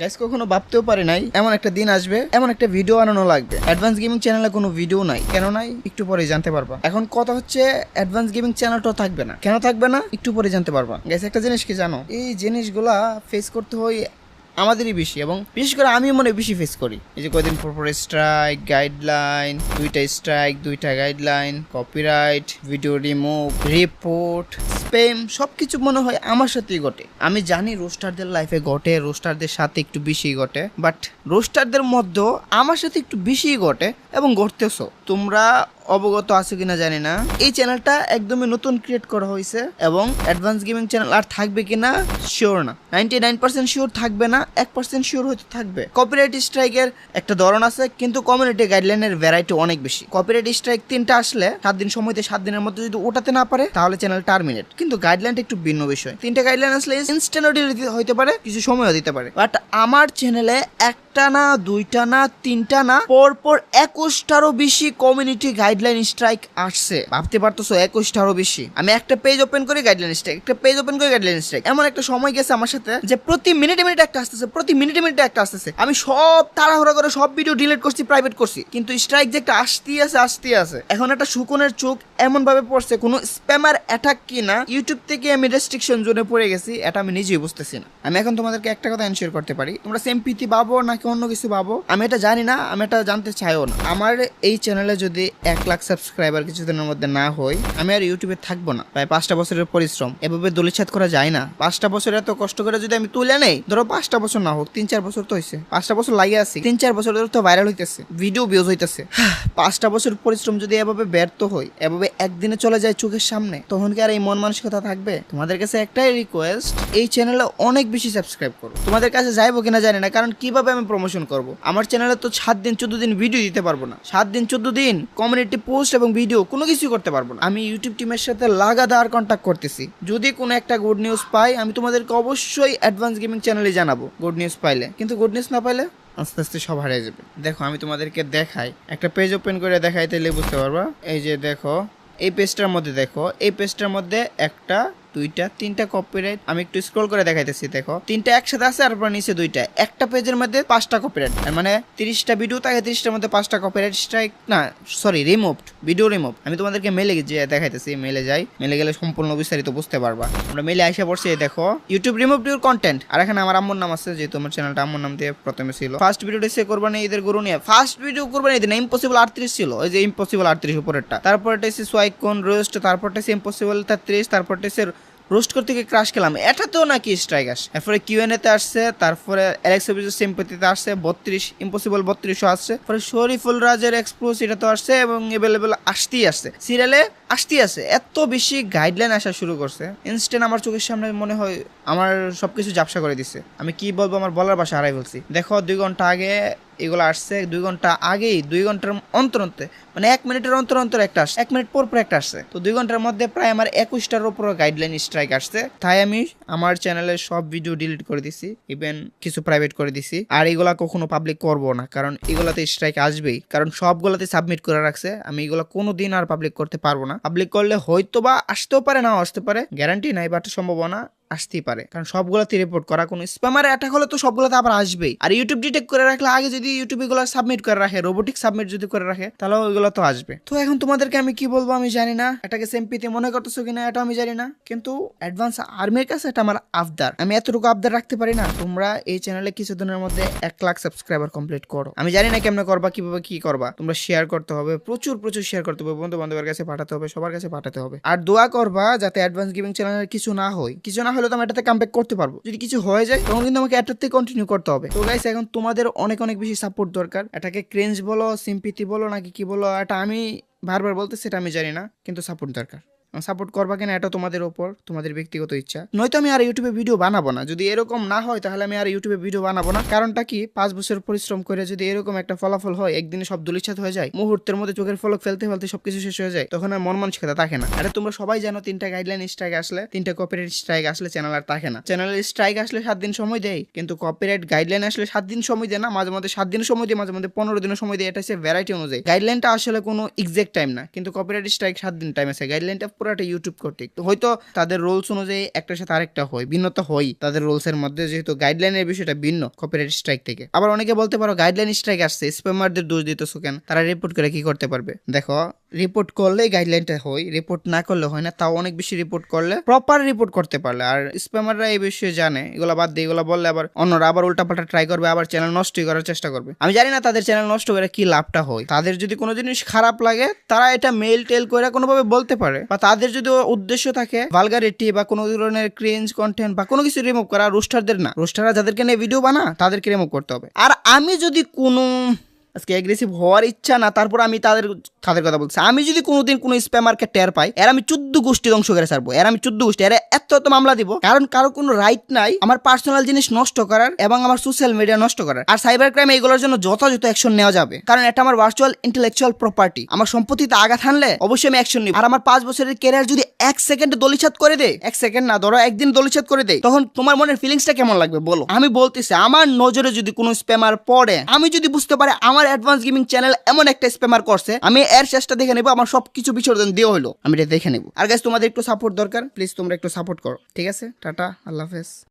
Guys কখনো ভাবতেও পারি নাই এমন একটা দিন আসবে, এমন একটা ভিডিও বানানো লাগবে। অ্যাডভান্স গেমিং চ্যানেলে কোনো ভিডিও নাই, কেন নাই একটু পরে জানতে পারবা। এখন কথা হচ্ছে অ্যাডভান্স গেমিং চ্যানেলটাও থাকবে না, কেন থাকবে না একটু পরে জানতে পারবা। গাইস একটা জিনিস কি জানো, এই জিনিসগুলা ফেস করতে হয় আমাদেরই বেশি, এবং বিশেষ করে আমি মনে বেশি ফেস করি। এই যে কয়দিন পর পর স্ট্রাইক, গাইডলাইন, দুইটা স্ট্রাইক, দুইটা guideline, copyright, video remove, report, spam, সবকিছু মনে হয় আমার সাথেই ঘটে। আমি জানি রোস্টারদের লাইফে ঘটে, রোস্টারদের সাথে একটু বেশি ঘটে, বাট রোস্টারদের মধ্যেও আমার সাথে একটু বেশি ঘটে এবং ঘটতেছো। তোমরা অবগত আছে কিনা জানি না, এই চ্যানেলটা একদমই নতুন ক্রিয়েট করা হয়েছে এবং অ্যাডভান্স গেমিং চ্যানেল আর থাকবে কিনা শিওর না। 99% শিওর থাকবে না, 1% শিওর হয়তো থাকবে। কপিরাইট স্ট্রাইকের একটা ধরন আছে, কিন্তু কমিউনিটি গাইডলাইনের ভ্যারাইটি অনেক বেশি। কপিরাইট স্ট্রাইক 3টা আসলে 7 দিন সময়তে 7 দিনের মধ্যে যদি ওঠাতে না পারে তাহলে চ্যানেল টার্মিনেট। কিন্তু গাইডলাইনটা একটু ভিন্ন বিষয়। 3টা গাইডলাইন আসলে ইনস্ট্যান্ট হইতে পারে, কিছু সময়ও দিতে পারে। বাট আমার চ্যানেলে একটা না, দুইটা না, 3টা না, পরপর 21টারও বেশি কমিউনিটি গাইডলাইন স্ট্রাইক আসছে। ভাবতে পারতেছো 21টারও বেশি। আমি একটা পেজ ওপেন করি গাইডলাইন স্ট্রাইক, একটা পেজ ওপেন করি গাইডলাইন স্ট্রাইক। এমন একটা সময় গেছে আমার সাথে যে প্রতি মিনিটে মিনিটে একটা আসতেছে, প্রতি মিনিটে মিনিটে একটা আসতেছে। আমি সব তাড়াহুড়া করে সব ভিডিও ডিলিট করছি, প্রাইভেট করছি, কিন্তু স্ট্রাইক যে একটা আসতেই আছে। এখন একটা শুকনের চোখ এমন ভাবে পড়ছে, কোনো স্প্যামার অ্যাটাক কিনা ইউটিউব থেকে আমি রেস্ট্রিকশন জোনে পড়ে গেছি, এটা আমি নিজেই বুঝতেছি না। আমি এখন তোমাদেরকে একটা কথা এনশিওর করতে পারি, তোমরা সিম্পিতি পাবো নাকি অন্য কিছু পাবো আমি এটা জানি না, আমি এটা জানতে চাইও না। আমার এই চ্যানেলে যদি 1 লাখ সাবস্ক্রাইবার কিছুদিনের মধ্যে না হয়, আমি আর ইউটিউবে থাকবো না। প্রায় 5টা বছরের পরিশ্রম, এভাবে দলিছাত করা যায় না। 5টা বছর এত কষ্ট করে যদি আমি তুলে নেই, ধরো 5টা বছর না হোক, 3-4 বছর তো হয়েছে, 5টা বছর লাগিয়ে আছি, 3-4 বছর ধরে তো ভাইরাল হইতেছে, ভিডিও ভিউজ হইতেছে। 5টা বছর পরিশ্রম যদি এভাবে ব্যর্থ হয়, এভাবে একদিনে চলে যায় চোখের সামনে, তখন কি আর এই মন মানসিকতা থাকবে? তোমাদের কাছে একটাই রিকোয়েস্ট, এই চ্যানেলে অনেক বেশি সাবস্ক্রাইব করো। তোমাদের কাছে যাইবো কিনা জানি না, কারণ কিভাবে আমি প্রমোশন করব? আমার চ্যানেলে তো 7 দিন 14 দিন ভিডিও দিতে পারবো না। 7 দিন 14 দিন কমিউনিটি পোস্ট এবং ভিডিও কোনো কিছু করতে পারবো না। আমি ইউটিউব টিমের সাথে লাগাতার কন্ট্যাক্ট করতেছি। যদি কোনো একটা গুড নিউজ পাই, আমি তোমাদেরকে অবশ্যই অ্যাডভান্স গেমিং চ্যানেলে জানাবো গুড নিউজ পাইলে। কিন্তু গুড নিউজ না পাইলে আস্তে আস্তে সব হারিয়ে যাবে। দেখো আমি তোমাদেরকে দেখাই, একটা পেজ ওপেন করে দেখাই, তাহলে বুঝতে পারবা। এই যে দেখো, এই পেজটার মধ্যে দেখো, এই পেজটার মধ্যে 1টা, 2টা, 3টা কপিরাইট। আমি একটু স্ক্রল করে দেখাইতেছি, দেখো 3টা একসাথে আছে, তারপর নিচে 2টা। একটা পেজের মধ্যে 5টা কপিরাইট, মানে 30টা ভিডিও থাকে, 30টার মধ্যে 5টা কপিরাইট স্ট্রাইক, না সরি রিমুভড, ভিডিও রিমুভ। আমি তোমাদেরকে মেলে যে দেখাইতেছি, মেলে যাই, মেলে গেলে সম্পূর্ণ বিস্তারিত বুঝতে পারবা। আমরা মেলে আইসা পড়ছি, দেখো ইউটিউব রিমুভ ইউর কন্টেন্ট। আর এখানে আমার আম্মুর নাম আছে, যেহেতু আমার চ্যানেলটা আম্মুর নাম দিয়ে প্রথমে ছিল। ফার্স্ট ভিডিওটা সে কোরবানি ঈদের গরু নিয়ে, ফার্স্ট ভিডিও কোরবানি ঈদের না, ইম্পসিবল 38 ছিল, ওই যে ইম্পসিবল 38 উপরেরটা। তারপরটা এসে সোয়াইকন রোস্ট, তারপরটা এসে ইম্পসিবল 33, তারপরটা এসে রোস্ট করতে গিয়ে ক্রাশ খেলাম, এটাতেও নাকি স্ট্রাইক আসে। এরপরে কিউএনএ তে আসছে, তারপরে অ্যালেক্স অফিসের সিম্পথিতে আসছে 32, ইম্পসিবল 32 আসছে। পরে শরীফুল রাজের এক্সপ্লোস এটা তো আসছে, এবং এভেলেবেল আসতেই আসছে, সিরিয়ালে আসতেই আছে। এত বেশি গাইডলাইন আসা শুরু করছে, ইনস্ট্যান্ট আমার চোখের সামনে মনে হয় আমার সবকিছু ঝাপসা করে দিছে। আমি কি বলবো, আমার বলার ভাষা হারাই ফেলছি। দেখো 2 ঘন্টা আগে এগুলো আসছে, 2 ঘন্টা আগেই, 2 ঘন্টার অন্তর অন্তর, মানে 1 মিনিটের অন্তর অন্তর একটা আসছে, 1 মিনিট পর পর একটা আসছে। তো 2 ঘন্টার মধ্যে প্রায় আমার 21টার উপর গাইডলাইন স্ট্রাইক আসছে। তাই আমি আমার চ্যানেলের সব ভিডিও ডিলিট করে দিছি, ইভেন কিছু প্রাইভেট করে দিছি। আর এগুলা কখনো পাবলিক করবো না, কারণ এগুলাতে স্ট্রাইক আসবেই, কারণ সবগুলাতে সাবমিট করে রাখছে। আমি এগুলা কোনোদিন আর পাবলিক করতে পারবো না। পাবলিক করলে হয়তো বা আসতেও পারে, নাও আসতে পারে, গ্যারান্টি নাই, বাট সম্ভাবনা আসতেই পারে, কারণ সবগুলোতে রিপোর্ট করা। কোনো স্প্যামার অ্যাটাক হলে তো সবগুলোতে আবার আসবেই। আর ইউটিউব ডিটেক্ট করে রাখলে, আগে যদি ইউটিউব এগুলো সাবমিট করে রাখে, রোবোটিক সাবমিট যদি করে রাখে, তাহলে ওইগুলো তো আসবে। তো এখন তোমাদেরকে আমি কি বলবো আমি জানি না, এটাকে সিম্পিতি মনে করতেছো কিনা এটা আমি জানি না, কিন্তু অ্যাডভান্স আর্মির কাছে এটা আমার আবদার। আমি এতটুকু আবদার রাখতে পারি না, তোমরা এই চ্যানেলে কিছুদিনের মধ্যে 1 লাখ সাবস্ক্রাইবার কমপ্লিট করো। আমি জানি না কেমনে করবা, কিভাবে কি করবা। তোমরা শেয়ার করতে হবে, প্রচুর শেয়ার করতে হবে, বন্ধু বান্ধবের কাছে পাঠাতে হবে, সবার কাছে পাঠাতে হবে। আর দোয়া করবা যাতে অ্যাডভান্স গেমিং চ্যানেলের কিছু না হয়। কিছু না হলে তো আমি এটাতে কামব্যাক করতে পারবো। যদি কিছু হয়ে যায় তখন কিন্তু আমাকে এটাতে কন্টিনিউ করতে হবে। তো গাইস এখন তোমাদের অনেক বেশি সাপোর্ট দরকার। এটাকে ক্রেঞ্জ বলো, সিম্পিতি বলো, নাকি কি বলো, এটা আমি বারবার বলতে, সেটা আমি জানি না, কিন্তু সাপোর্ট দরকার। সাপোর্ট করবা কিনা এটা তোমাদের ওপর, তোমাদের ব্যক্তিগত ইচ্ছা। নয়তো আমি আর ইউটিউবে ভিডিও বানাবো না। যদি এরকম না হয় তাহলে আমি আর ইউটিউবে ভিডিও বানাবো না। কারণটা কি, 5 বছর পরিশ্রম করে যদি এরকম একটা ফলাফল হয়, একদিনে সব দুলিচ্ছাত হয়ে যায়, মুহূর্তের মধ্যে চোখের ফলক ফেলতে ফেলতে সবকিছু শেষ হয়ে যায়, তখন আর মন মানসিকতা থাকে না। আরে তোমরা সবাই জানো 3টা গাইডলাইন স্ট্রাইক আসলে, 3টা কপিরাইট স্ট্রাইক আসলে চ্যানেল আর থাকে না। চ্যানেলের স্ট্রাইক আসলে 7 দিন সময় দেয়, কিন্তু কপিরাইট গাইডলাইন আসলে 7 দিন সময় দেয় না, মাঝে মধ্যে 7 দিন সময় দেয়, মাঝে মধ্যে 15 দিনের সময় দেয়। এটা হচ্ছে ভ্যারাইটি অনুযায়ী। গাইডলাইনটা আসলে কোনো এক্সাক্ট টাইম না, কিন্তু কপিরাইট স্ট্রাইক 7 দিন টাইম আছে। গাইডলাইনটা পুরাটা ইউটিউব কর্তৃক। তো হয়তো তাদের রুলস অনুযায়ী একটার সাথে আরেকটা হয়, ভিন্নতা হয় তাদের রুলস এর মধ্যে, যেহেতু গাইডলাইনের বিষয়টা ভিন্ন কপিরাইট স্ট্রাইক থেকে। আবার অনেকে বলতে পারো গাইডলাইন স্ট্রাইক আসছে, স্প্যামারদের দোষ দিতেছো কেন? তারা রিপোর্ট করে কি করতে পারবে? দেখো, রিপোর্ট করলেই গাইডলাইনটা হয়, রিপোর্ট না করলে হয় না। তাও অনেক বেশি রিপোর্ট করলে, প্রপার রিপোর্ট করতে পারলে। আর স্প্যামাররা এই বিষয়ে জানে, এগুলা বাদ দিয়ে এগুলা বললে আবার অন্যরা আবার উল্টাপাল্টা ট্রাই করবে, আবার চ্যানেল নষ্টই করার চেষ্টা করবে। আমি জানি না তাদের চ্যানেল নষ্ট করে কি লাভটা হয়। তাদের যদি কোনো জিনিস খারাপ লাগে তারা এটা মেল টেল করে কোনোভাবে বলতে পারে, বা তাদের যদি উদ্দেশ্য থাকে ভালগারিটি বা কোনো ধরনের ক্রিঞ্জ কন্টেন্ট বা কোনো কিছু রিমুভ করা, রোস্টারদের না, রোস্টাররা যাদেরকে নিয়ে ভিডিও বানা তাদেরকে রিমুভ করতে হবে। আর আমি যদি কোনো আজকে অ্যাগ্রেসিভ হওয়ার ইচ্ছা না, তারপর আমি তাদের কথা বলছি, আমি যদি কোনোদিন কোনো স্প্যামারকে টের পাই, এর আমি 14 গোষ্ঠী ধ্বংস করে ছাড়বো। এর আমি 14 গোষ্ঠী, এর এত মামলা দিব, কারণ কারো কোনো রাইট নাই আমার পার্সোনাল জিনিস নষ্ট করার এবং আমার সোশ্যাল মিডিয়া নষ্ট করার। আর সাইবার ক্রাইম এইগুলোর জন্য যথাযথ অ্যাকশন নেওয়া যাবে, কারণ এটা আমার ভার্চুয়াল ইন্টেলেকচুয়াল প্রপার্টি। আমার সম্পত্তিতে আঘাত হানলে অবশ্যই আমি অ্যাকশন নিব। আর আমার 5 বছরের ক্যারিয়ার যদি 1 সেকেন্ডে দলিছাত করে দেয়, 1 সেকেন্ড না, ধরো একদিন দলিছাত করে দেয়, তখন তোমার মনের ফিলিংসটা কেমন লাগবে বলো? আমি বলতেছি, আমার নজরে যদি কোনো স্প্যামার পড়ে, আমি যদি বুঝতে পারি আমার অ্যাডভান্স গেমিং চ্যানেল এমন একটা স্প্যামার করছে, আমি এর চেষ্টা দেখে নেবো, আমার সবকিছু বিসর্জন দিয়ে হলো আমি এটা দেখে নেবো। আর গাইস, তোমাদের একটু সাপোর্ট দরকার, প্লিজ তোমরা একটু সাপোর্ট করো, ঠিক আছে? টাটা, আল্লাহ হাফেজ।